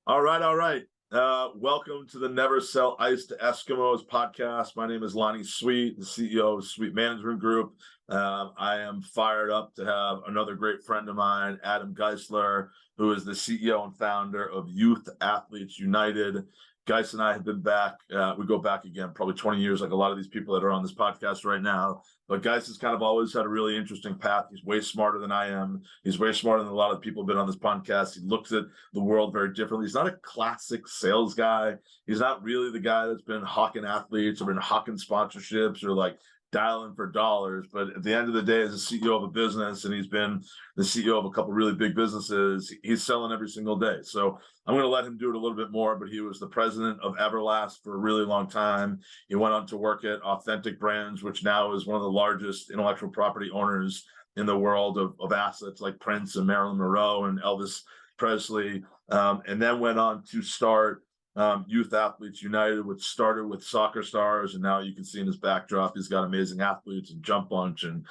All right, all right. Welcome to the Never Sell Ice to Eskimos podcast. My name is Lonnie Sweet, the CEO of Sweet Management Group. I am fired up to have another great friend of mine, Adam Geisler, who is the CEO and founder of Youth Athletes United. Geis and I have been back. We go back again, probably 20 years, like a lot of these people that are on this podcast right now. But Geis has kind of always had a really interesting path. He's way smarter than I am. He's way smarter than a lot of people who've been on this podcast. He looks at the world very differently. He's not a classic sales guy. He's not really the guy that's been hawking athletes or been hawking sponsorships or like dialing for dollars. But at the end of the day, as a CEO of a business, and he's been the CEO of a couple really big businesses, he's selling every single day. So I'm going to let him do it a little bit more, but he was the president of Everlast for a really long time. He went on to work at Authentic Brands, which now is one of the largest intellectual property owners in the world of assets like Prince and Marilyn Monroe and Elvis Presley, and then went on to start Youth Athletes United, which started with soccer stars, and now you can see in his backdrop he's got amazing athletes and JumpBunch and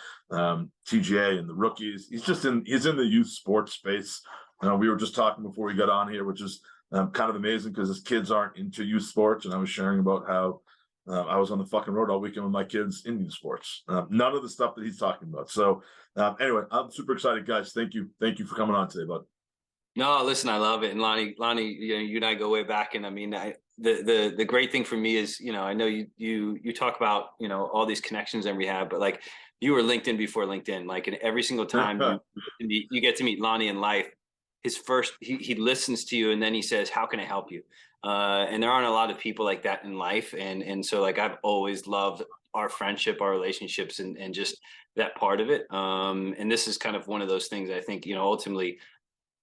TGA and the rookies. He's in the youth sports space. We were just talking before we got on here, which is kind of amazing because his kids aren't into youth sports, and I was sharing about how I was on the fucking road all weekend with my kids in youth sports. None of the stuff that he's talking about. So anyway, I'm super excited, guys. Thank you for coming on today, bud. No, listen, I love it. And Lonnie, you and I go way back. And I mean, the great thing for me is, I know you talk about, all these connections that we have, but like you were LinkedIn before LinkedIn, like, and every single time you get to meet Lonnie in life, he listens to you and then he says, how can I help you? And there aren't a lot of people like that in life. And so like, I've always loved our friendship, our relationships, and just that part of it. And this is kind of one of those things I think, ultimately,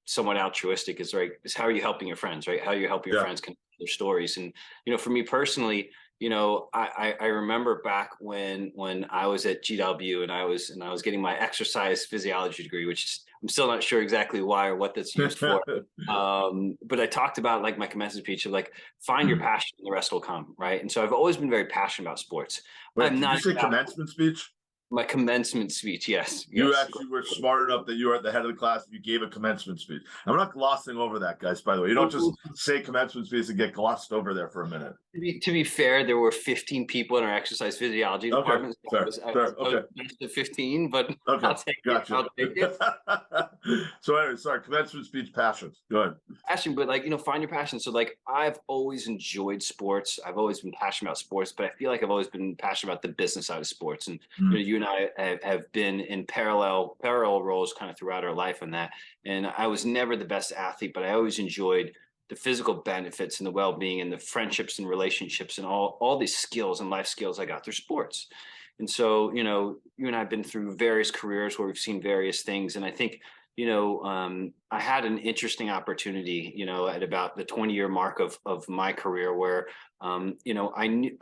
somewhat altruistic is how are you helping your friends, right? How are you helping your friends connect their stories? And, for me personally, I remember back when I was at GW and I was getting my exercise physiology degree, which I'm still not sure exactly why or what that's used for. But I talked about like my commencement speech of like, find your passion and the rest will come. Right. And so I've always been very passionate about sports. Wait, did you say commencement speech? My commencement speech, yes. You actually were smart enough that you were at the head of the class and you gave a commencement speech. I'm not glossing over that, guys, by the way. You don't just say commencement speech and get glossed over there for a minute. To be fair, there were 15 people in our exercise physiology department. Okay, fair. I was to 15, but okay, I'll take gotcha. I'll take it. So anyway, sorry, commencement speech, passion. Go ahead. Passion, but like, find your passion. So like, I've always enjoyed sports. I've always been passionate about sports, but I feel like I've always been passionate about the business side of sports. And you and I have been in parallel roles kind of throughout our life on that. And I was never the best athlete, but I always enjoyed the physical benefits and the well-being and the friendships and relationships and all these skills and life skills I got through sports. And so, you and I have been through various careers where we've seen various things. And I think, I had an interesting opportunity, at about the 20-year mark of my career where, I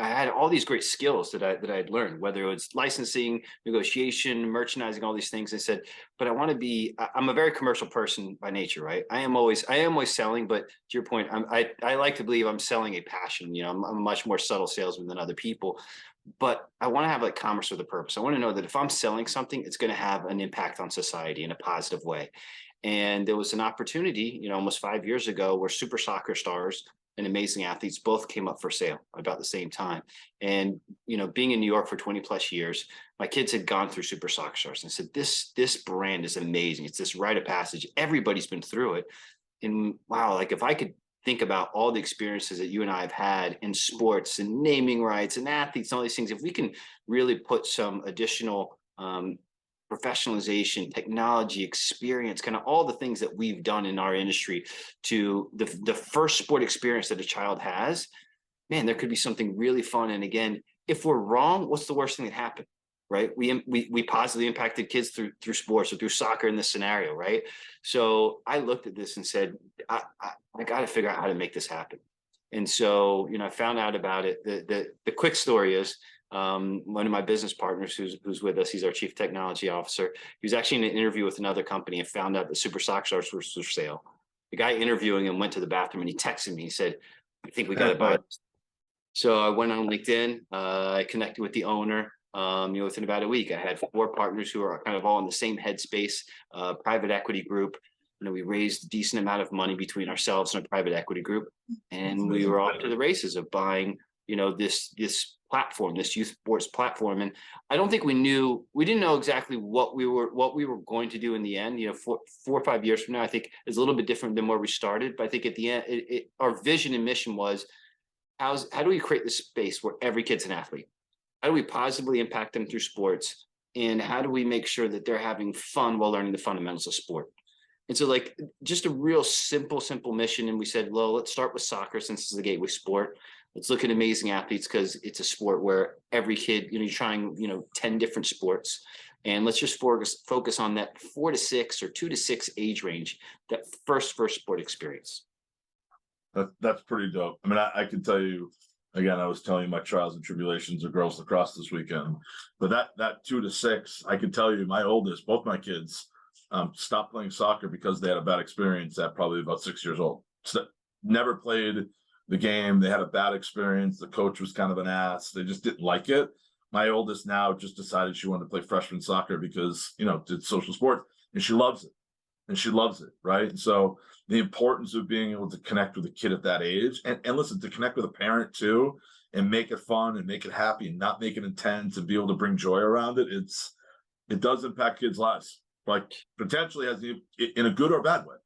had all these great skills that I'd learned, whether it was licensing, negotiation, merchandising, all these things. I said, but I'm a very commercial person by nature, right? I am always selling, but to your point, I like to believe I'm selling a passion. I'm a much more subtle salesman than other people. But I want to have like commerce with a purpose. I want to know that if I'm selling something, it's going to have an impact on society in a positive way. And there was an opportunity, almost 5 years ago where super soccer stars and amazing athletes both came up for sale about the same time. And, being in New York for 20 plus years, my kids had gone through super soccer stars and said, this brand is amazing. It's this rite of passage. Everybody's been through it. And wow, like if I could think about all the experiences that you and I have had in sports and naming rights and athletes and all these things, if we can really put some additional professionalization, technology, experience, kind of all the things that we've done in our industry to the first sport experience that a child has, man, there could be something really fun. And again, if we're wrong, what's the worst thing that happened? Right? We positively impacted kids through sports or through soccer in this scenario, right? So I looked at this and said, I got to figure out how to make this happen. And so, I found out about it. The quick story is one of my business partners who's with us, he's our chief technology officer. He was actually in an interview with another company and found out that super soccer stars were for sale. The guy interviewing him went to the bathroom and he texted me. He said, I think we got to buy this. So I went on LinkedIn. I connected with the owner. Within about a week, I had 4 partners who are kind of all in the same headspace, private equity group. we raised a decent amount of money between ourselves and a private equity group, and we were off to the races of buying, this platform, this youth sports platform. And I don't think we didn't know exactly what we were going to do in the end. 4 or 5 years from now, I think is a little bit different than where we started. But I think at the end, our vision and mission was, how do we create this space where every kid's an athlete? How do we positively impact them through sports? And how do we make sure that they're having fun while learning the fundamentals of sport? And so, like, just a real simple mission. And we said, well, let's start with soccer since it's the gateway sport. Let's look at amazing athletes because it's a sport where every kid, you're trying, 10 different sports. And let's just focus on that 4 to 6 or 2 to 6 age range, that first sport experience. That's pretty dope. I mean, I can tell you, again, I was telling you my trials and tribulations of girls lacrosse this weekend, but that 2 to 6, I can tell you my oldest, both my kids, stopped playing soccer because they had a bad experience at probably about 6 years old. So never played the game. They had a bad experience. The coach was kind of an ass. They just didn't like it. My oldest now just decided she wanted to play freshman soccer because, did social sports, and she loves it. Right. And so the importance of being able to connect with a kid at that age, and listen, to connect with a parent too, and make it fun and make it happy and not make it intense and be able to bring joy around it. It does impact kids' lives, like potentially in a good or bad way,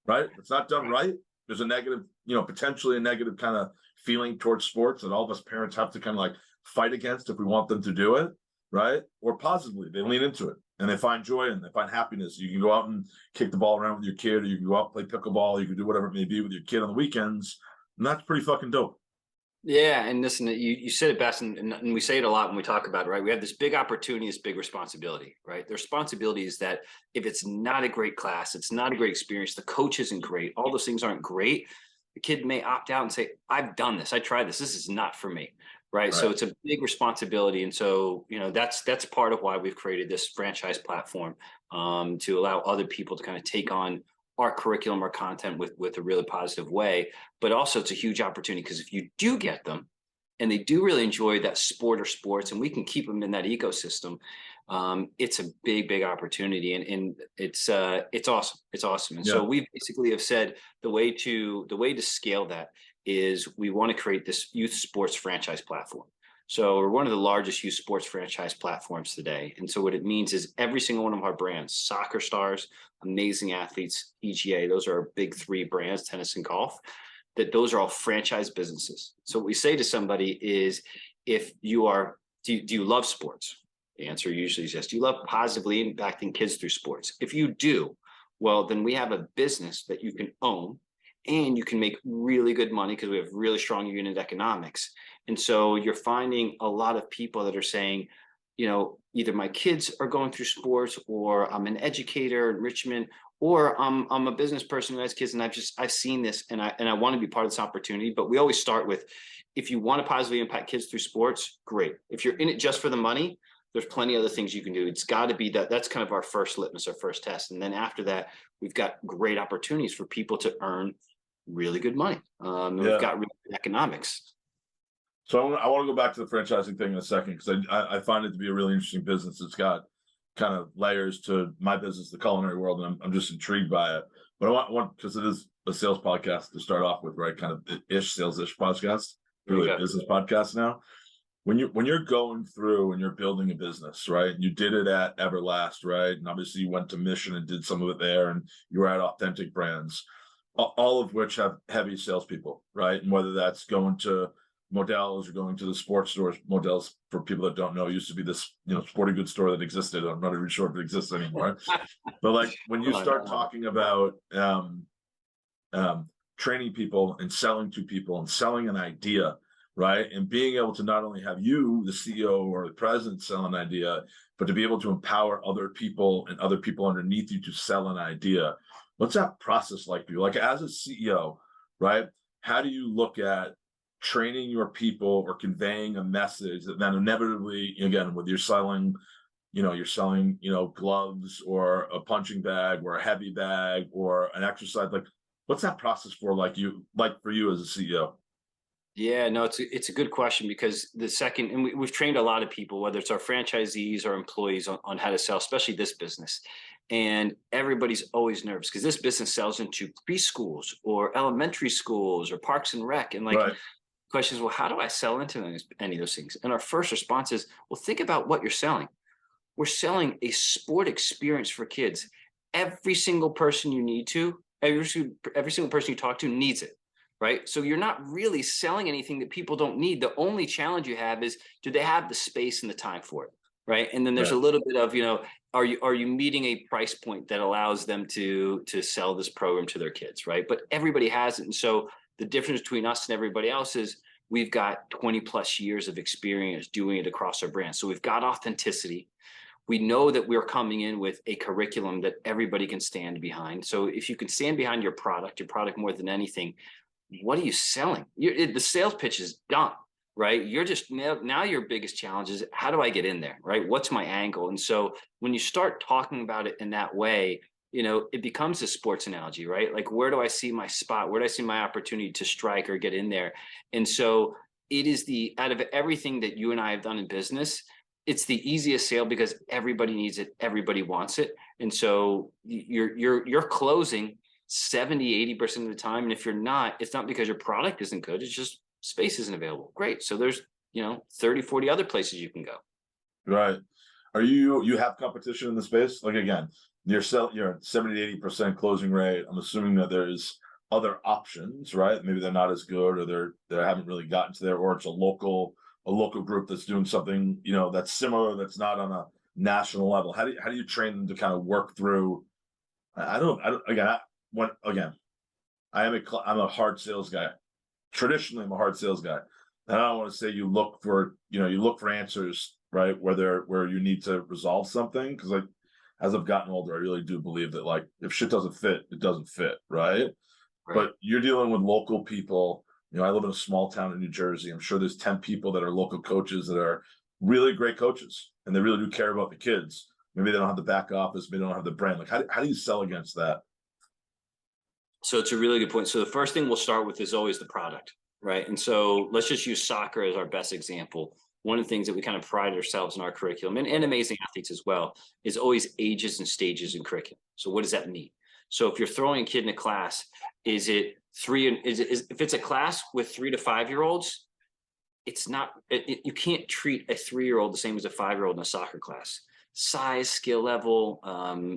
right? If it's not done right, there's a negative, potentially a negative kind of feeling towards sports that all of us parents have to kind of like fight against if we want them to do it, right? Or positively, they lean into it and they find joy and they find happiness. You can go out and kick the ball around with your kid, or you can go out and play pickleball, you can do whatever it may be with your kid on the weekends, and that's pretty fucking dope. Yeah, and listen, you said it best, and we say it a lot when we talk about it, right? We have this big opportunity, this big responsibility, right? The responsibility is that if it's not a great class, it's not a great experience, the coach isn't great, all those things aren't great, the kid may opt out and say, I've done this, I tried this is not for me, right? So it's a big responsibility. And so, that's part of why we've created this franchise platform, to allow other people to kind of take on our curriculum, our content with a really positive way. But also it's a huge opportunity because if you do get them and they do really enjoy that sport or sports, and we can keep them in that ecosystem, it's a big opportunity, and it's awesome. It's awesome. And so we basically have said the way to scale that is we want to create this youth sports franchise platform. So we're one of the largest youth sports franchise platforms today. And so what it means is every single one of our brands, Soccer Stars, Amazing Athletes, TGA, those are our big 3 brands, tennis and golf, that those are all franchise businesses. So what we say to somebody is, if you are, do you love sports? The answer usually is yes. Do you love positively impacting kids through sports? If you do, well, then we have a business that you can own and you can make really good money because we have really strong unit economics. And so you're finding a lot of people that are saying, either my kids are going through sports, or I'm an educator, enrichment, or I'm a business person who has kids, and I've seen this, and I want to be part of this opportunity. But we always start with, if you want to positively impact kids through sports, great. If you're in it just for the money, there's plenty of other things you can do. It's got to be that's kind of our first litmus, our first test. And then after that, we've got great opportunities for people to earn really good money. We've got really good economics. So I want to go back to the franchising thing in a second, because I find it to be a really interesting business. It's got kind of layers to my business, the culinary world, and I'm just intrigued by it. But I want because it is a sales podcast to start off with, right? Kind of sales-ish podcast, really a business podcast now. When you're going through and you're building a business, right? You did it at Everlast, right? And obviously you went to Mission and did some of it there, and you were at Authentic Brands, all of which have heavy salespeople, right? And whether that's going to Models or going to the sports stores. Models, for people that don't know, used to be this sporting goods store that existed. I'm not even sure if it exists anymore. But like when you start talking about training people and selling to people and selling an idea, right, and being able to not only have you, the CEO or the president, sell an idea, but to be able to empower other people and other people underneath you to sell an idea. What's that process like for you? Like as a CEO, right? How do you look at training your people or conveying a message that then inevitably, again, whether you're selling gloves or a punching bag or a heavy bag or an exercise, like what's that process for for you as a CEO? Yeah, no, it's a good question, because we've trained a lot of people, whether it's our franchisees or employees, on how to sell, especially this business. And everybody's always nervous because this business sells into preschools or elementary schools or parks and rec. And like, Right. question is, well, how do I sell into any of those things? And our first response is, well, think about what you're selling. We're selling a sport experience for kids. Every single person you need to, every single person you talk to needs it, right? So you're not really selling anything that people don't need. The only challenge you have is, do they have the space and the time for it, right? And then there's Right. a little bit of, are you meeting a price point that allows them to sell this program to their kids, right? But everybody has it. And so the difference between us and everybody else is we've got 20 plus years of experience doing it across our brand. So we've got authenticity. We know that we're coming in with a curriculum that everybody can stand behind. So if you can stand behind your product more than anything, what are you selling? The sales pitch is done, right? You're just now your biggest challenge is, how do I get in there, right? What's my angle? And so when you start talking about it in that way, it becomes a sports analogy, right? Like, where do I see my spot? Where do I see my opportunity to strike or get in there? And so it is out of everything that you and I have done in business, it's the easiest sale because everybody needs it, everybody wants it. And so you're closing 70-80% of the time. And if you're not, it's not because your product isn't good, it's just space isn't available. Great. So there's 30-40 other places you can go. Right. You have competition in the space? Like, again, you're at 70-80% closing rate. I'm assuming that there's other options, right? Maybe they're not as good, or they haven't really gotten to there, or it's a local group that's doing something, that's similar, that's not on a national level. How do you train them to kind of work through? I don't I'm a hard sales guy. Traditionally, I'm a hard sales guy. And I don't want to say you look for answers, right? Where you need to resolve something. Cause like, as I've gotten older, I really do believe that, like, if shit doesn't fit, it doesn't fit. Right. Right. But you're dealing with local people. I live in a small town in New Jersey. I'm sure there's 10 people that are local coaches that are really great coaches, and they really do care about the kids. Maybe they don't have the back office, maybe they don't have the brand. Like, how do you sell against that? So it's a really good point. So the first thing we'll start with is always the product, right? And so let's just use soccer as our best example. One of the things that we kind of pride ourselves in our curriculum, and amazing athletes as well, is always ages and stages in curriculum. So what does that mean? So if you're throwing a kid in a class, if it's a class with 3 to 5 year olds, it's not, you can't treat a 3-year-old the same as a 5-year-old in a soccer class. Size, skill level,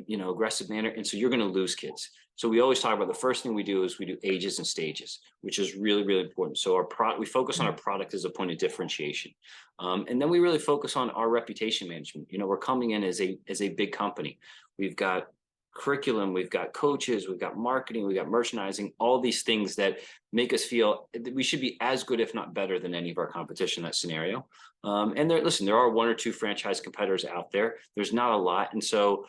aggressive manner. And so you're going to lose kids. So we always talk about, the first thing we do is we do ages and stages, which is really, really important. So we focus on our product as a point of differentiation. And then we really focus on our reputation management. We're coming in as a big company. We've got curriculum, we've got coaches, we've got marketing, we've got merchandising, all these things that make us feel that we should be as good, if not better, than any of our competition in that scenario. And there are 1 or 2 franchise competitors out there. There's not a lot. And so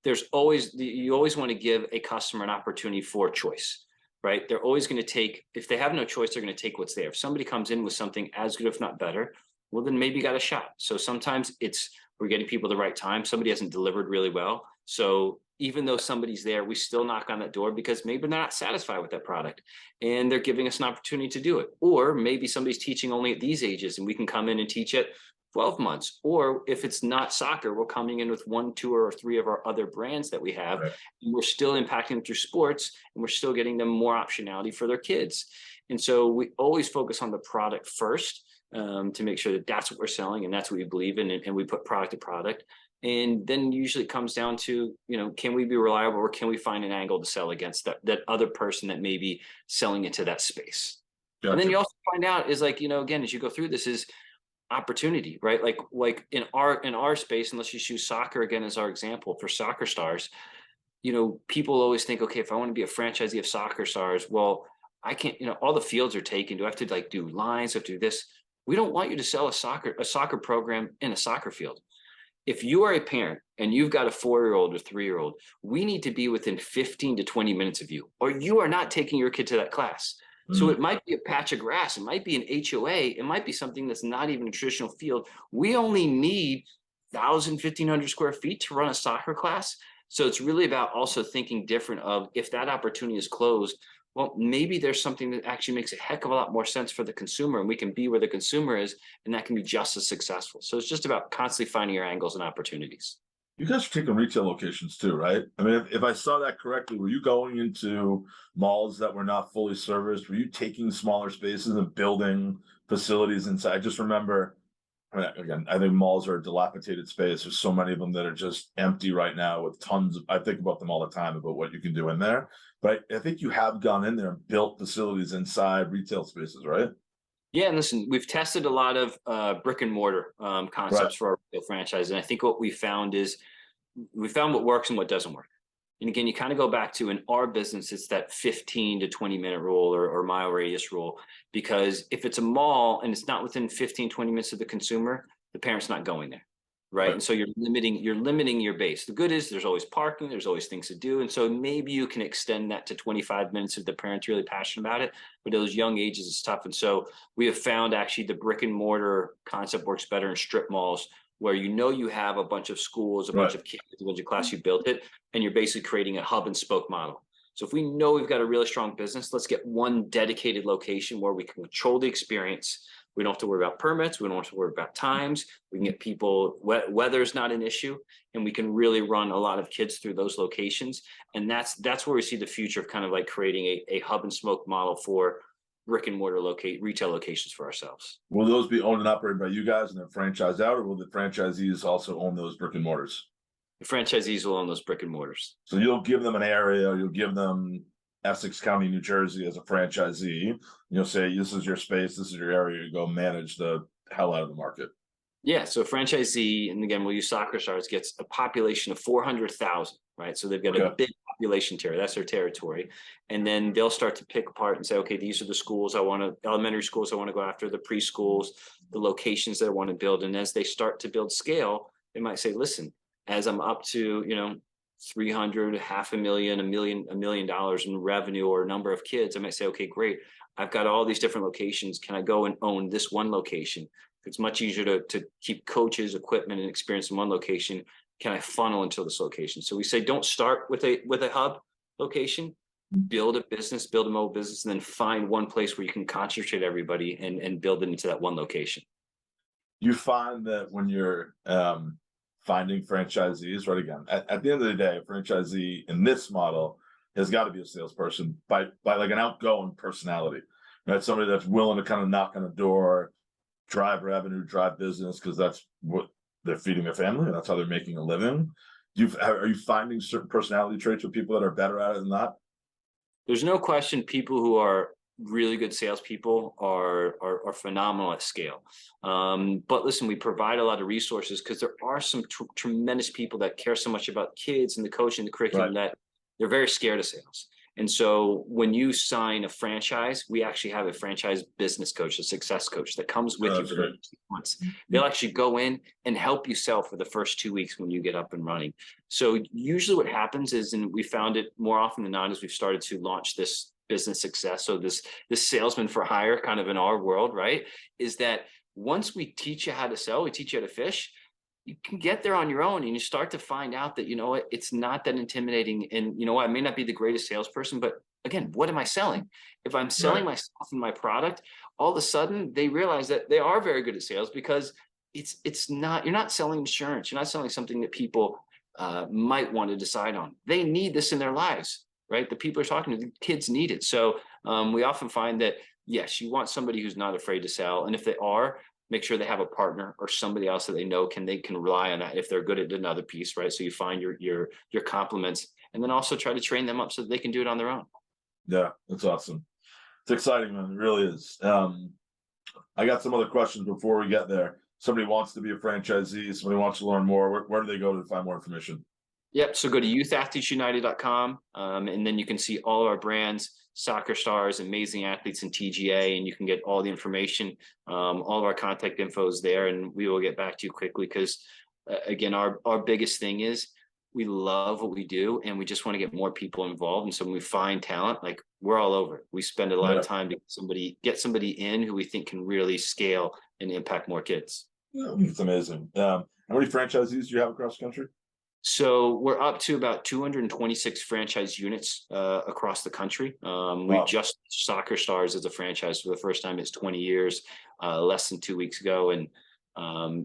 you always want to give a customer an opportunity for choice, right? They're always going to take, if they have no choice, they're going to take what's there. If somebody comes in with something as good, if not better, well, then maybe you got a shot. So sometimes we're getting people at the right time. Somebody hasn't delivered really well. So even though somebody's there, we still knock on that door because maybe they're not satisfied with that product and they're giving us an opportunity to do it. Or maybe somebody's teaching only at these ages and we can come in and teach at 12 months. Or if it's not soccer, we're coming in with 1, 2, or 3 of our other brands that we have. Right. And we're still impacting them through sports, and we're still getting them more optionality for their kids. And so we always focus on the product first, to make sure that that's what we're selling and that's what we believe in, and we put product to product. And then usually it comes down to, can we be reliable, or can we find an angle to sell against that other person that may be selling into that space? Gotcha. And then you also find out is, like, again, as you go through this, is opportunity, right? Like in our space, and let's just use soccer again as our example for soccer stars. People always think, okay, if I want to be a franchisee of soccer stars, well, I can't, all the fields are taken. Do I have to do lines? Do I have to do this? We don't want you to sell a soccer program in a soccer field. If you are a parent and you've got a 4-year-old or 3-year-old, we need to be within 15 to 20 minutes of you, or you are not taking your kid to that class. So it might be a patch of grass. It might be an HOA. It might be something that's not even a traditional field. We only need 1,000, 1,500 square feet to run a soccer class. So it's really about also thinking different of, if that opportunity is closed, well, maybe there's something that actually makes a heck of a lot more sense for the consumer, and we can be where the consumer is, and that can be just as successful. So it's just about constantly finding your angles and opportunities. You guys are taking retail locations too, right? I mean, if I saw that correctly, were you going into malls that were not fully serviced? Were you taking smaller spaces and building facilities inside? I just remember, I mean, again, I think malls are a dilapidated space. There's so many of them that are just empty right now with tons of, I think about them all the time about what you can do in there. But I think you have gone in there and built facilities inside retail spaces, right? Yeah, and listen, we've tested a lot of brick and mortar Right. concepts for our retail franchise, and I think what we found is we found what works and what doesn't work. And again, you kind of go back to in our business, it's that 15 to 20-minute rule or mile radius rule. Because if it's a mall and it's not within 15, 20 minutes of the consumer, the parent's not going there. Right. Right. And so you're limiting your base. The good is there's always parking, there's always things to do. And so maybe you can extend that to 25 minutes if the parent's really passionate about it. But those young ages is tough. And so we have found actually the brick and mortar concept works better in strip malls where you have a bunch of schools, a Right. bunch of kids, a bunch of class, you built it, and you're basically creating a hub and spoke model. So if we know we've got a really strong business, let's get one dedicated location where we can control the experience. We don't have to worry about permits. We don't have to worry about times. We can get people, weather's not an issue, and we can really run a lot of kids through those locations. And that's where we see the future of kind of like creating a hub and spoke model for brick and mortar retail locations for ourselves. Will those be owned and operated by you guys and then franchised out, or will the franchisees also own those brick and mortars? The franchisees will own those brick and mortars. So you'll give them an area, you'll give them Essex County, New Jersey as a franchisee. You'll say, this is your space, this is your area, you go manage the hell out of the market. Yeah, so franchisee, and again, we'll use Soccer Stars, gets a population of 400,000, right? So they've got a big population territory. That's their territory. And then they'll start to pick apart and say, okay, these are the schools elementary schools I want to go after, the preschools, the locations that I want to build. And as they start to build scale, they might say, listen, as I'm up to, 300, half a million, $1 million in revenue or a number of kids, I might say, okay, great. I've got all these different locations. Can I go and own this one location? It's much easier to keep coaches, equipment, and experience in one location. Can I funnel into this location? So we say, don't start with a hub location, build a business, build a mobile business, and then find one place where you can concentrate everybody and build it into that one location. You find that when you're finding franchisees, right? Again, at the end of the day, a franchisee in this model has got to be a salesperson by like an outgoing personality, right? Somebody that's willing to kind of knock on a door, drive revenue, drive business, because that's what they're feeding their family and that's how they're making a living. Are you finding certain personality traits with people that are better at it than not? There's no question people who are really good salespeople are phenomenal at scale. But listen, we provide a lot of resources because there are some tremendous people that care so much about kids and the coaching, the curriculum, that they're very scared of sales. And so when you sign a franchise, we actually have a franchise business coach, a success coach that comes with you for the 6 months. They'll actually go in and help you sell for the first 2 weeks when you get up and running. So usually what happens is, and we found it more often than not, as we've started to launch this business success, so this salesman for hire kind of in our world, right, is that once we teach you how to sell, we teach you how to fish, you can get there on your own and you start to find out that, it's not that intimidating. And I may not be the greatest salesperson, but again, what am I selling? If I'm selling myself and my product, all of a sudden they realize that they are very good at sales because it's not, you're not selling insurance. You're not selling something that people might want to decide on. They need this in their lives, right? The people are talking to, the kids need it. So we often find that, yes, you want somebody who's not afraid to sell. And if they are, make sure they have a partner or somebody else that they know they can rely on that if they're good at another piece, right? So you find your complements and then also try to train them up so that they can do it on their own. Yeah, that's awesome. It's exciting, man. It really is. I got some other questions before we get there. Somebody wants to be a franchisee, somebody wants to learn more. Where do they go to find more information? Yep. So go to youthathletesunited.com and then you can see all of our brands, Soccer Stars, Amazing Athletes, and TGA, and you can get all the information. All of our contact info is there, and we will get back to you quickly because, again, our biggest thing is we love what we do, and we just want to get more people involved. And so when we find talent, like we're all over it. We spend a lot of time to get somebody in who we think can really scale and impact more kids. It's amazing. How many franchisees do you have across the country? So we're up to about 226 franchise units across the country. We just Soccer Stars as a franchise for the first time. It's 20 years, less than 2 weeks ago. And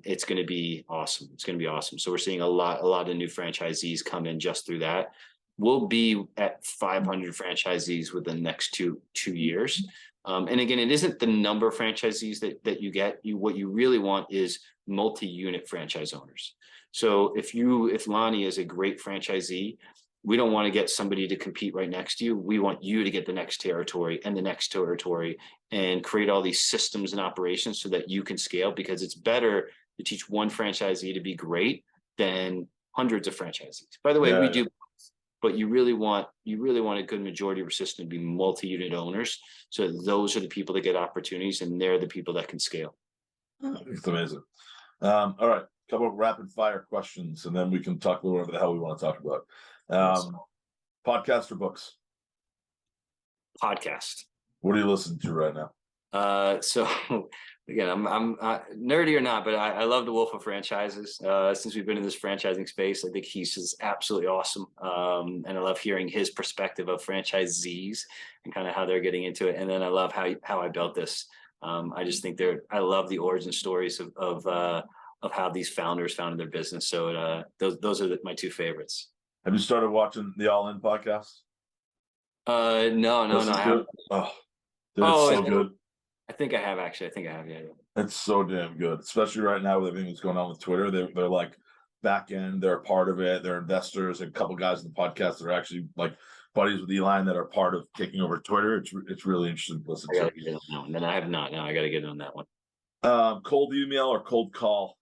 it's going to be awesome. It's going to be awesome. So we're seeing a lot of new franchisees come in just through that. We'll be at 500 franchisees within the next two years. And again, it isn't the number of franchisees that you get. What you really want is multi-unit franchise owners. So if Lonnie is a great franchisee, we don't want to get somebody to compete right next to you. We want you to get the next territory and the next territory and create all these systems and operations so that you can scale, because it's better to teach one franchisee to be great than hundreds of franchisees. By the way, we do, but you really want a good majority of your system to be multi-unit owners. So those are the people that get opportunities, and they're the people that can scale. It's amazing. All right, a couple of rapid fire questions, and then we can talk about whatever the hell we want to talk about. Podcast or books? Podcast. What are you listening to right now? So again, I'm nerdy or not, but I love the Wolf of Franchises. Since we've been in this franchising space, I think he's just absolutely awesome. And I love hearing his perspective of franchisees and kind of how they're getting into it. And then I love how I built this. I just think I love the origin stories of how these founders founded their business. So those are my two favorites. Have you started watching the All In podcast? No, I haven't. Oh, dude, it's so good. I think I have, actually. Yeah. It's so damn good, especially right now with everything that's going on with Twitter. They're like back end, they're a part of it. They're investors, and a couple guys in the podcast that are actually like buddies with Elon that are part of taking over Twitter. It's really interesting to listen to. I gotta get in on that one. Then I have not. Now I got to get in on that one. Cold email or cold call?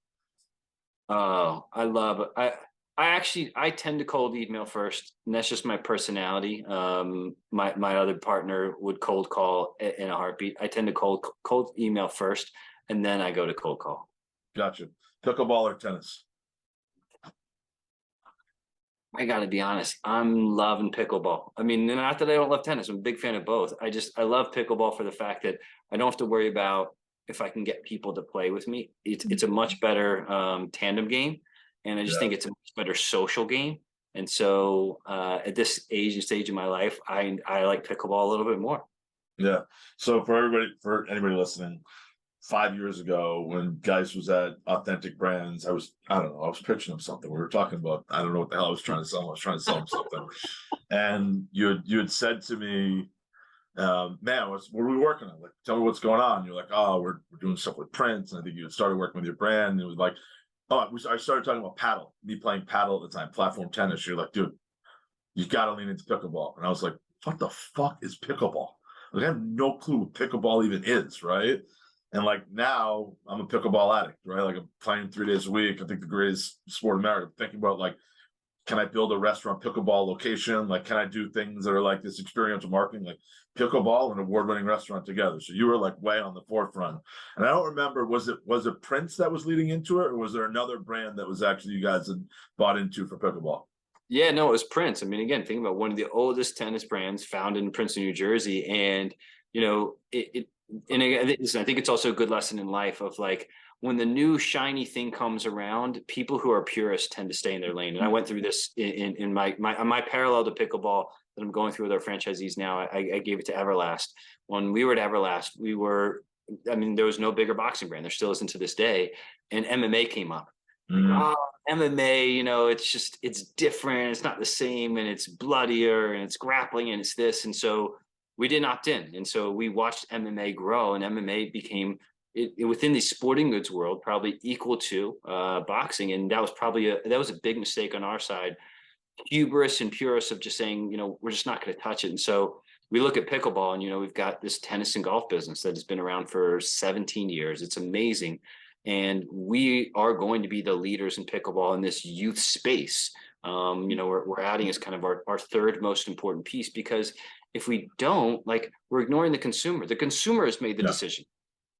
Oh, I love it. I tend to cold email first, and that's just my personality. My other partner would cold call in a heartbeat. I tend to cold email first, and then I go to cold call. Gotcha. Pickleball or tennis? I got to be honest, I'm loving pickleball. I mean, not that I don't love tennis. I'm a big fan of both. I love pickleball for the fact that I don't have to worry about if I can get people to play with me. It's a much better tandem game. And I just think it's a much better social game. And so at this age and stage of my life, I like pickleball a little bit more. Yeah. So for anybody listening, 5 years ago when Geisler was at Authentic Brands, I was pitching him something. We were talking about, I don't know what the hell I was trying to sell him. I was trying to sell him something. And you had said to me, man, what are we working on? Like, tell me what's going on. You're like, oh, we're doing stuff with prints. And I think you had started working with your brand. And it was like, I started talking about paddle, me playing paddle at the time, platform tennis. You're like, dude, you got to lean into pickleball. And I was like, what the fuck is pickleball? Like, I have no clue what pickleball even is, right? And like now I'm a pickleball addict, right? Like I'm playing 3 days a week. I think the greatest sport in America. Thinking about like, can I build a restaurant pickleball location? Like, can I do things that are like this experiential marketing, like pickleball and award-winning restaurant together? So you were like way on the forefront. And I don't remember, was it Prince that was leading into it, or was there another brand that was actually you guys had bought into for pickleball? Yeah, no, it was Prince. I mean, again, think about one of the oldest tennis brands founded in Princeton, New Jersey. And, you know, and again, I think it's also a good lesson in life of like, when the new shiny thing comes around, people who are purists tend to stay in their lane. And I went through this in my parallel to pickleball that I'm going through with our franchisees now. I gave it to Everlast. When we were at Everlast, there was no bigger boxing brand. There still isn't to this day. And MMA came up. Mm-hmm. MMA, it's different. It's not the same, and it's bloodier, and it's grappling, and it's this. And so we didn't opt in. And so we watched MMA grow, and MMA became within the sporting goods world, probably equal to boxing. And that was a big mistake on our side. Hubris and purists of just saying, we're just not going to touch it. And so we look at pickleball, and, we've got this tennis and golf business that has been around for 17 years. It's amazing. And we are going to be the leaders in pickleball in this youth space. We're adding as kind of our third most important piece, because if we don't, we're ignoring the consumer. The consumer has made the decision.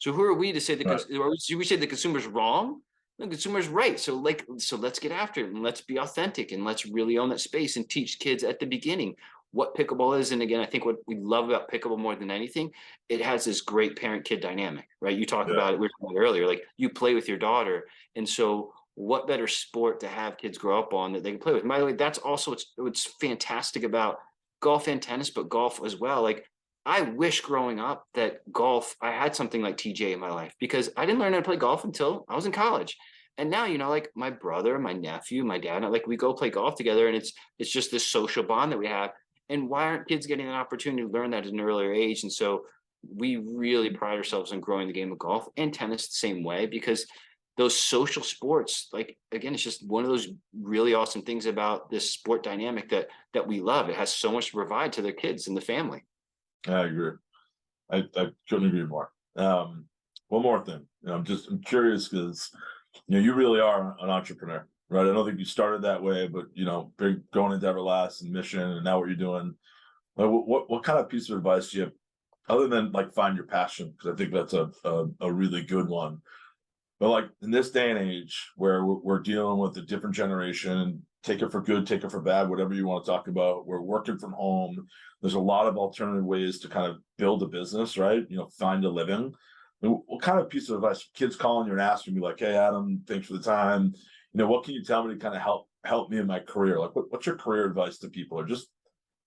So who are we to say we say the consumer's wrong? The consumer's right. So let's get after it, and let's be authentic, and let's really own that space and teach kids at the beginning what pickleball is. And again, I think what we love about pickleball more than anything, it has this great parent-kid dynamic, right? You talked about it, we were talking about earlier, like you play with your daughter. And so what better sport to have kids grow up on that they can play with? And by the way, that's also what's fantastic about golf and tennis, but golf as well. Like I wish growing up that golf, I had something like TJ in my life, because I didn't learn how to play golf until I was in college. And now, like my brother, my nephew, my dad, like we go play golf together, and it's just this social bond that we have. And why aren't kids getting an opportunity to learn that at an earlier age? And so we really pride ourselves on growing the game of golf and tennis the same way, because those social sports, like again, it's just one of those really awesome things about this sport dynamic that we love. It has so much to provide to their kids and the family. I agree. I couldn't agree more. One more thing. I'm curious because you really are an entrepreneur, right? I don't think you started that way, but going into Everlast and Mission, and now what you're doing. Like, what kind of piece of advice do you have, other than like find your passion? Because I think that's a really good one. But like in this day and age where we're dealing with a different generation, take it for good, take it for bad, whatever you want to talk about. We're working from home. There's a lot of alternative ways to kind of build a business, right? Find a living. What kind of piece of advice? Kids calling you and asking me like, "Hey, Adam, thanks for the time. What can you tell me to kind of help me in my career? Like, what's your career advice to people, or just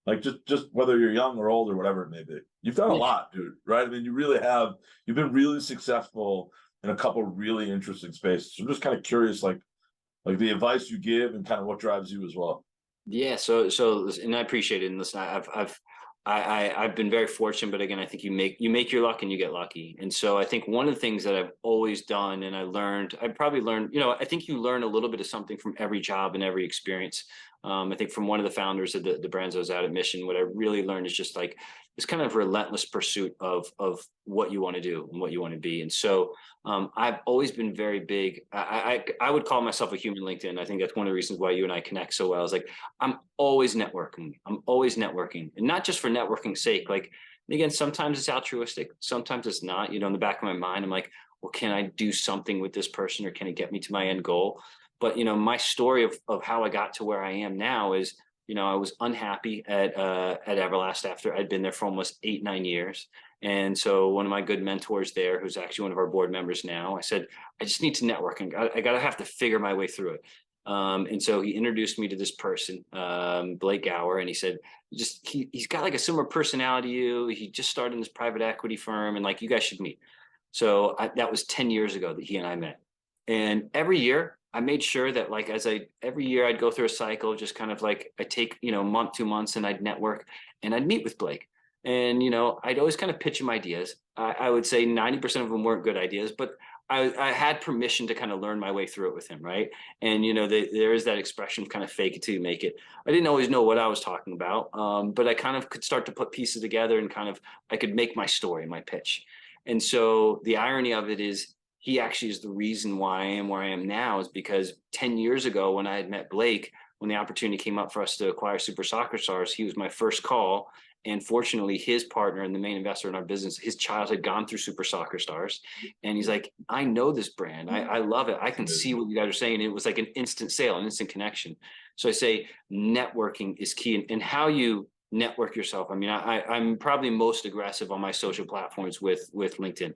like just whether you're young or old or whatever it may be? You've done a lot, dude, right? I mean, you really have. You've been really successful in a couple of really interesting spaces. So I'm just kind of curious, like the advice you give and kind of what drives you as well. Yeah, and I appreciate it. And listen, I've been very fortunate, but again, I think you make your luck and you get lucky. And so I think one of the things that I've always done, and I probably learned, I think you learn a little bit of something from every job and every experience. I think from one of the founders of the brands I was at Mission, what I really learned is just like this kind of relentless pursuit of what you want to do and what you want to be. And so I've always been very big. I would call myself a human LinkedIn. I think that's one of the reasons why you and I connect so well. Is like I'm always networking. And not just for networking's sake. Like again, sometimes it's altruistic, sometimes it's not. In the back of my mind, I'm like, well, can I do something with this person, or can it get me to my end goal? But my story of how I got to where I am now is, I was unhappy at Everlast after I'd been there for almost 8-9 years. And so one of my good mentors there, who's actually one of our board members now, I said, I just need to network, and I gotta have to figure my way through it. And so he introduced me to this person, Blake Gower, and he said, he's got like a similar personality to you. He just started in this private equity firm, and like you guys should meet. So that was 10 years ago that he and I met. And every year I made sure that like every year I'd go through a cycle, just kind of like I take, month, 2 months, and I'd network and I'd meet with Blake. And I'd always kind of pitch him ideas. I would say 90% of them weren't good ideas, but I had permission to kind of learn my way through it with him, right? And there is that expression of kind of fake it till you make it. I didn't always know what I was talking about, but I kind of could start to put pieces together, and kind of I could make my story, my pitch. And so the irony of it is, he actually is the reason why I am where I am now, is because 10 years ago when I had met Blake, when the opportunity came up for us to acquire Super Soccer Stars, he was my first call. And fortunately, his partner and the main investor in our business, his child had gone through Super Soccer Stars. And he's like, I know this brand. I love it. I can see what you guys are saying. It was like an instant sale, an instant connection. So I say networking is key, and how you network yourself. I mean, I'm probably most aggressive on my social platforms with LinkedIn.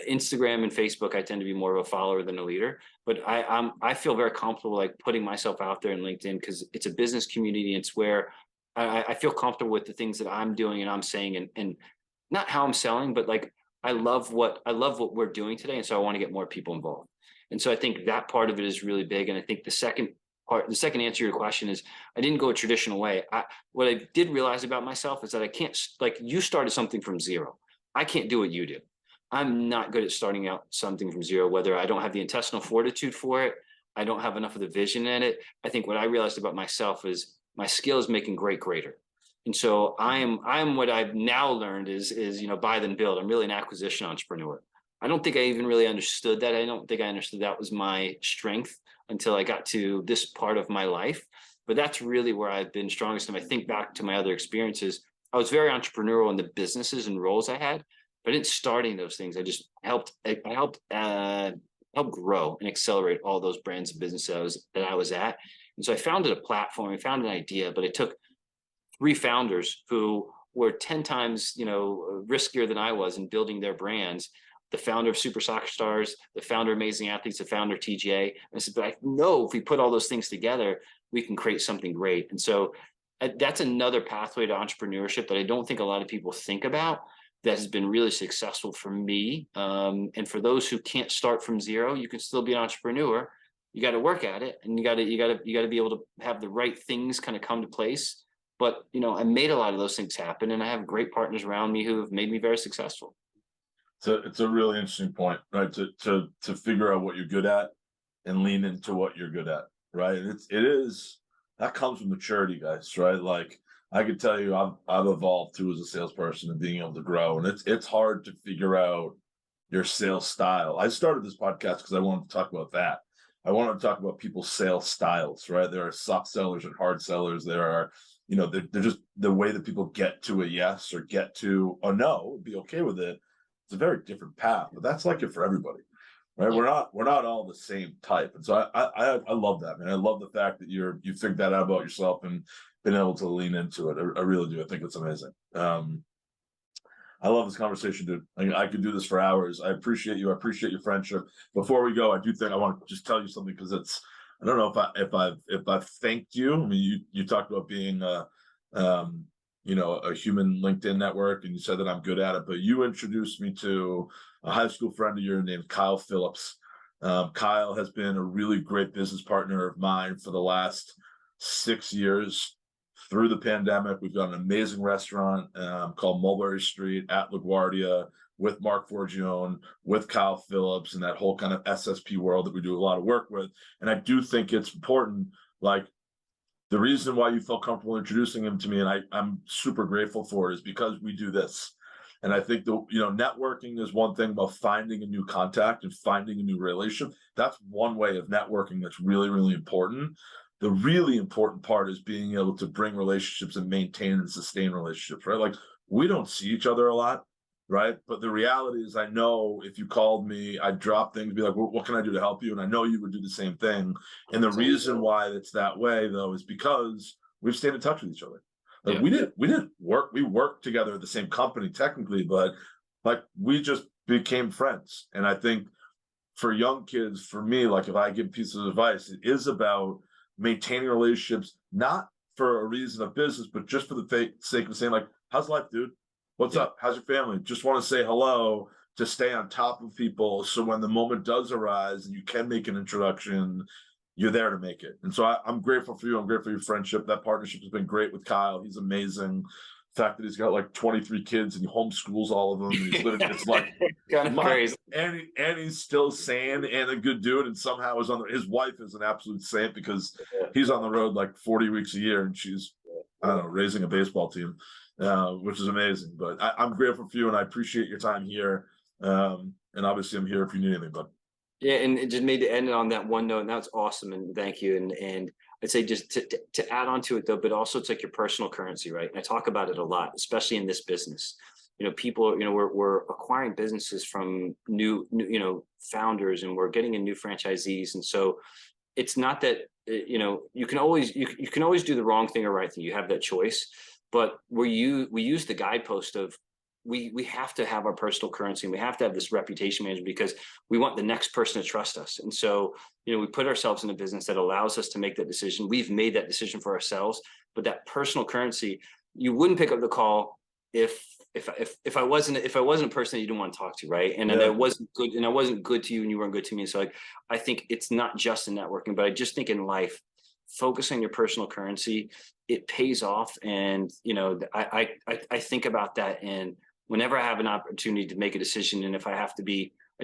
Instagram and Facebook, I tend to be more of a follower than a leader, but I feel very comfortable like putting myself out there in LinkedIn, because it's a business community. It's where I feel comfortable with the things that I'm doing and I'm saying, and not how I'm selling, but like I love what we're doing today, and so I want to get more people involved. And so I think that part of it is really big. And I think the second answer to your question is, I didn't go a traditional way. What I did realize about myself is that I can't, like you started something from zero. I can't do what you do. I'm not good at starting out something from zero, whether I don't have the intestinal fortitude for it, I don't have enough of the vision in it. I think what I realized about myself is my skill is making greater. And so I'm what I've now learned is buy then build. I'm really an acquisition entrepreneur. I don't think I even really understood that. I don't think I understood that was my strength until I got to this part of my life. But that's really where I've been strongest. And I think back to my other experiences, I was very entrepreneurial in the businesses and roles I had. But I didn't start any of those things. I just helped grow and accelerate all those brands and businesses that I was at. And so I founded a platform, I found an idea, but it took 3 founders who were 10 times, riskier than I was in building their brands. The founder of Super Soccer Stars, the founder of Amazing Athletes, the founder of TGA. And I said, but I know if we put all those things together, we can create something great. And so that's another pathway to entrepreneurship that I don't think a lot of people think about, that has been really successful for me. And for those who can't start from zero, you can still be an entrepreneur. You got to work at it, and you got to be able to have the right things kind of come to place. But I made a lot of those things happen, and I have great partners around me who have made me very successful. So it's a really interesting point, right? To figure out what you're good at and lean into what you're good at, right? It is that comes with maturity, guys, right? Like I could tell you, I've evolved too as a salesperson and being able to grow, and it's hard to figure out your sales style. I started this podcast because I wanted to talk about that. I wanted to talk about people's sales styles, right? There are soft sellers and hard sellers. There are, they're just the way that people get to a yes or get to a no, be okay with it. It's a very different path, but that's like it for everybody, right? Yeah. We're not all the same type, and so I love that, man. I love the fact that you figured that out about yourself and been able to lean into it. I really do. I think it's amazing. I love this conversation, dude. I could do this for hours. I appreciate you. I appreciate your friendship. Before we go, I do think I want to just tell you something, because I don't know if I've thanked you. I mean, you talked about being a human LinkedIn network, and you said that I'm good at it, but you introduced me to a high school friend of yours named Kyle Phillips. Kyle has been a really great business partner of mine for the last 6 years. Through the pandemic, we've got an amazing restaurant called Mulberry Street at LaGuardia with Mark Forgione, with Kyle Phillips, and that whole kind of SSP world that we do a lot of work with. And I do think it's important, like, the reason why you felt comfortable introducing him to me, and I'm super grateful for it, is because we do this. And I think networking is one thing about finding a new contact and finding a new relationship. That's one way of networking that's really, really important. The really important part is being able to bring relationships and maintain and sustain relationships, right? Like, we don't see each other a lot, right? But the reality is, I know if you called me, I'd drop things, be like, what can I do to help you? And I know you would do the same thing. And the reason why it's that way, though, is because we've stayed in touch with each other. Like, we didn't work. We worked together at the same company technically, but like, we just became friends. And I think for young kids, for me, like, if I give pieces of advice, it is about maintaining relationships, not for a reason of business, but just for the sake of saying, like, how's life, dude? What's up? How's your family? Just want to say hello, to stay on top of people, so when the moment does arise and you can make an introduction, you're there to make it. And so I'm grateful for you. I'm grateful for your friendship. That partnership has been great with Kyle. He's amazing. The fact that he's got like 23 kids and he homeschools all of them, and he's living, it's like kind of crazy. And he's still sane and a good dude, and somehow his wife is an absolute saint, because he's on the road like 40 weeks a year, and she's, I don't know, raising a baseball team, which is amazing. But I'm grateful for you, and I appreciate your time here. And obviously I'm here if you need anything, bud. Yeah, and it just made to end on that one note, and that's awesome, and thank you. And I'd say just to add on to it, though, but also it's like your personal currency, right? And I talk about it a lot, especially in this business. People, we're acquiring businesses from new founders, and we're getting in new franchisees, and so it's not that you can always do the wrong thing or right thing. You have that choice, but we use the guidepost of we have to have our personal currency, and we have to have this reputation management, because we want the next person to trust us. And so, we put ourselves in a business that allows us to make that decision. We've made that decision for ourselves, but that personal currency, you wouldn't pick up the call if I wasn't a person that you didn't want to talk to, right? And I wasn't good to you, and you weren't good to me. So I think it's not just in networking, but I just think in life, focus on your personal currency, it pays off. And I think about that, and whenever I have an opportunity to make a decision, and if I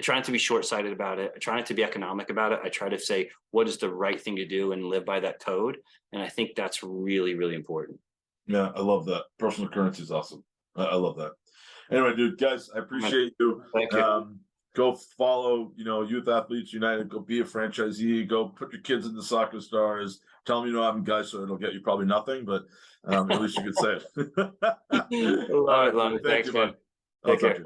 try not to be short-sighted about it. I try not to be economic about it. I try to say, what is the right thing to do, and live by that code. And I think that's really, really important. Yeah, I love that. Personal currency is awesome. I love that. Anyway, dude, guys, I appreciate you. Thank you. Go follow, Youth Athletes United. Go be a franchisee. Go put your kids in the Soccer Stars. Tell them I'm Geisler. It'll get you probably nothing, but at least you could say it. Love it. Thank you, bud. Take care.